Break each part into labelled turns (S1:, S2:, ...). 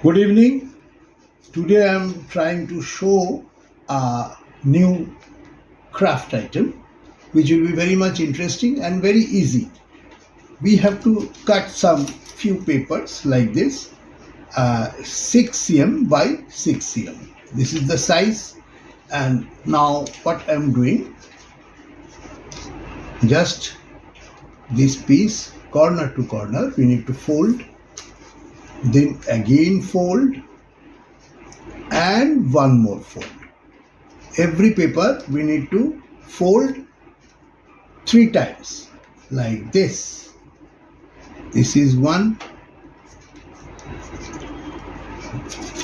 S1: Good evening. Today I am trying to show a new craft item which will be very much interesting and very easy. We have to cut some few papers like this, 6 cm by 6 cm. This is the size, and now what I am doing, just this piece corner to corner we need to fold, then again fold, and one more fold. Every paper we need to fold 3 times like this. This is one.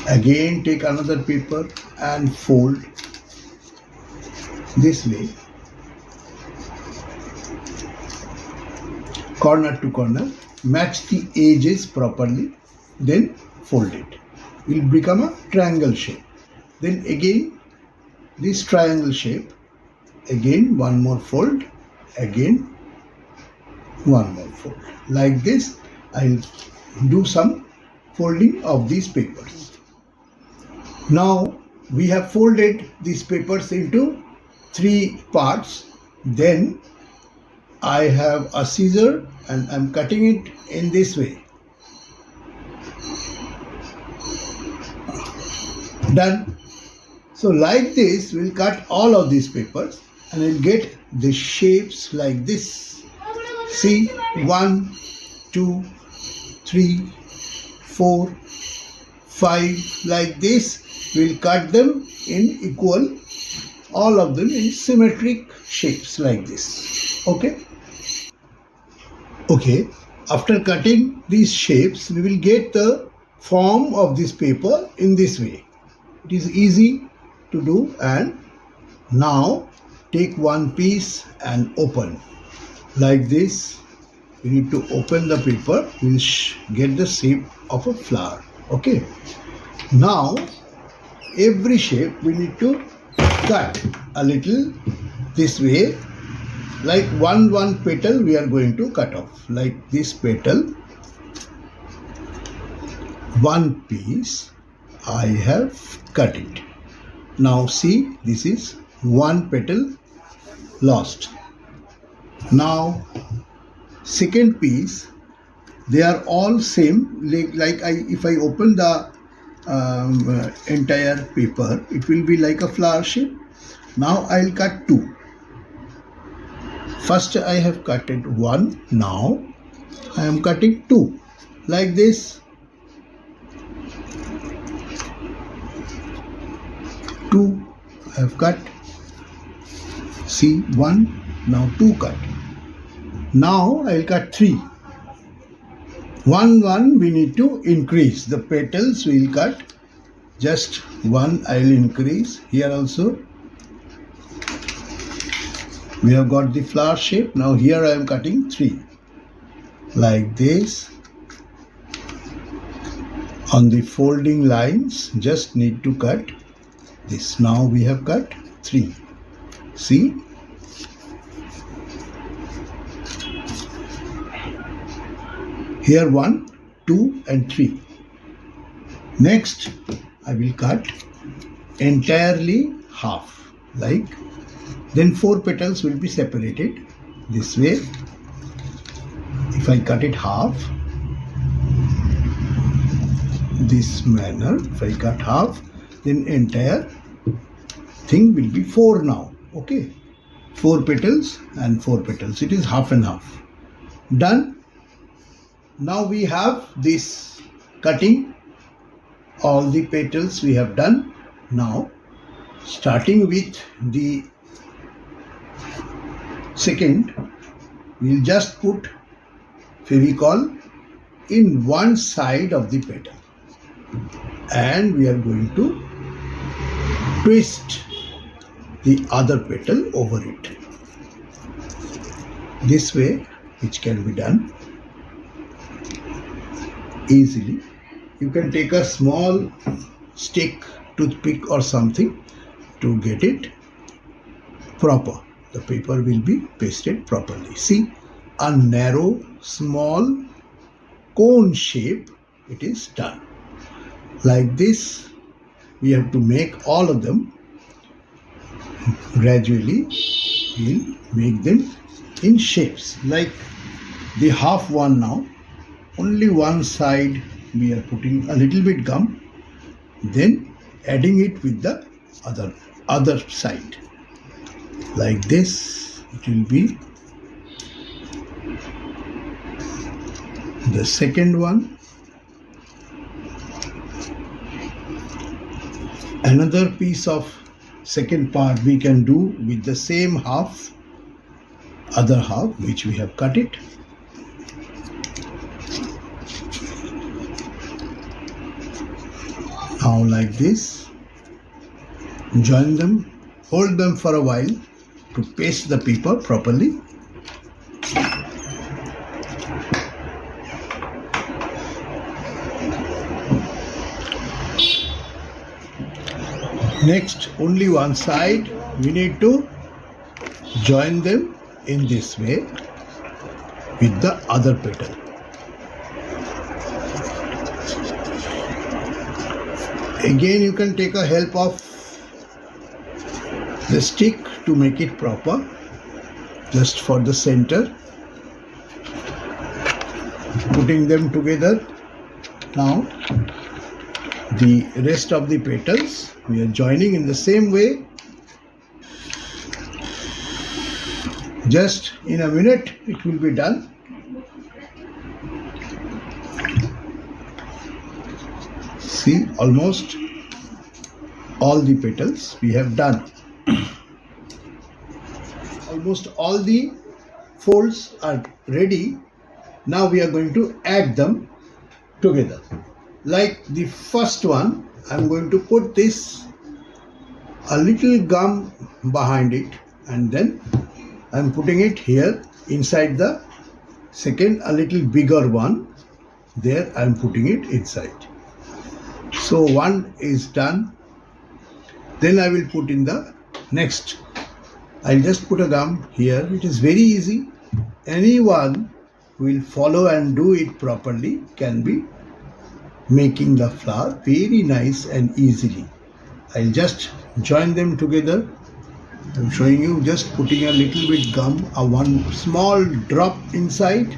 S1: Again take another paper and fold this way, corner to corner, match the edges properly, then fold it. Will become a triangle shape. Then again this triangle shape, again one more fold, again one more fold. Like this I'll do some folding of these papers. Now we have folded these papers into 3 parts. Then I have a scissor and I'm cutting it in this way. Done. So like this we'll cut all of these papers and we'll get the shapes like this. See, 1, 2, 3, 4, 5, like this. We'll cut them in equal, all of them in symmetric shapes like this. Okay. After cutting these shapes we will get the form of this paper in this way. It is easy to do. And now take one piece and open like this. We need to open the paper. We'll get the shape of a flower. Okay. Now every shape we need to cut a little this way. Like one petal we are going to cut off. Like this petal, one piece I have cut it. Now see, this is one petal lost. Now second piece, they are all same. Like if I open the entire paper, it will be like a flower shape. Now I'll cut 2. First I have cut it 1. Now I am cutting 2 like this. 2 I have cut. See, 1. Now 2 cut. Now I will cut 3. 1 we need to increase. The petals we will cut. Just 1 I will increase. Here also we have got the flower shape. Now here I am cutting 3. Like this. On the folding lines just need to cut this. Now we have cut 3. See? Here 1, 2 and 3. Next I will cut entirely half. Like, then 4 petals will be separated this way. If I cut it half, this manner, if I cut half, then entire thing will be 4 now. Okay, 4 petals and 4 petals. It is half and half. Done. Now we have this cutting. All the petals we have done. Now starting with the second, we'll just put Fevicol in one side of the petal and we are going to twist the other petal over it. This way, which can be done easily. You can take a small stick, toothpick or something to get it proper. The paper will be pasted properly. See, a narrow, small cone shape it is done. Like this, we have to make all of them. Gradually, we'll make them in shapes. Like the half one now, only one side we are putting a little bit gum, then adding it with the other side. Like this, it will be the second one. Another piece of second part we can do with the same half, other half which we have cut it. Now like this, join them, hold them for a while to paste the paper properly. Next, only one side, we need to join them in this way with the other petal. Again, you can take a help of the stick to make it proper, just for the center. Putting them together. Now, the rest of the petals we are joining in the same way. Just in a minute it will be done. See, almost all the petals we have done. Almost all the folds are ready. Now we are going to add them together. Like the first one, I'm going to put this a little gum behind it, and then I'm putting it here inside the second, a little bigger one. There I'm putting it inside. So one is done. Then I will put in the next. I'll just put a gum here. It is very easy. Anyone who will follow and do it properly can be making the flower very nice and easily. I'll just join them together. I'm showing you just putting a little bit gum, a one small drop inside.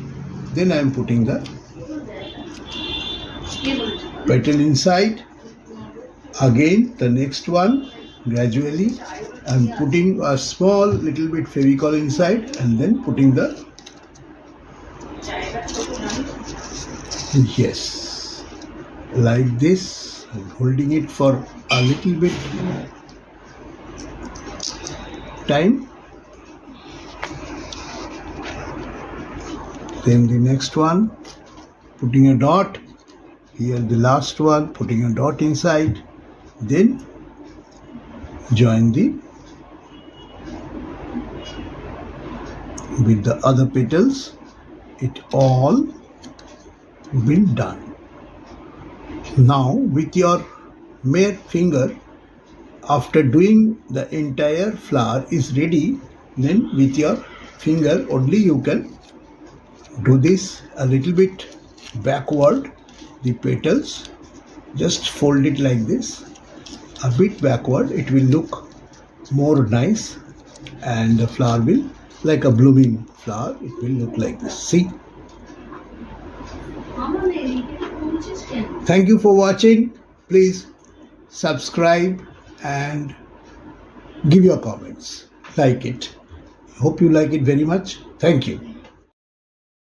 S1: Then I'm putting the petal inside. Again the next one. Gradually I'm putting a small little bit Fevicol inside, and then putting the yes, like this. I'm holding it for a little bit time. Then the next one, putting a dot here, the last one, putting a dot inside. Then join the with the other petals. It all been done. Now with your mere finger, after doing the entire flower is ready, then with your finger only you can do this a little bit backward, the petals. Just fold it like this, a bit backward. It will look more nice, and the flower will, like a blooming flower, it will look like this. See? Thank you for watching. Please subscribe and give your comments. Like it. Hope you like it very much. Thank you.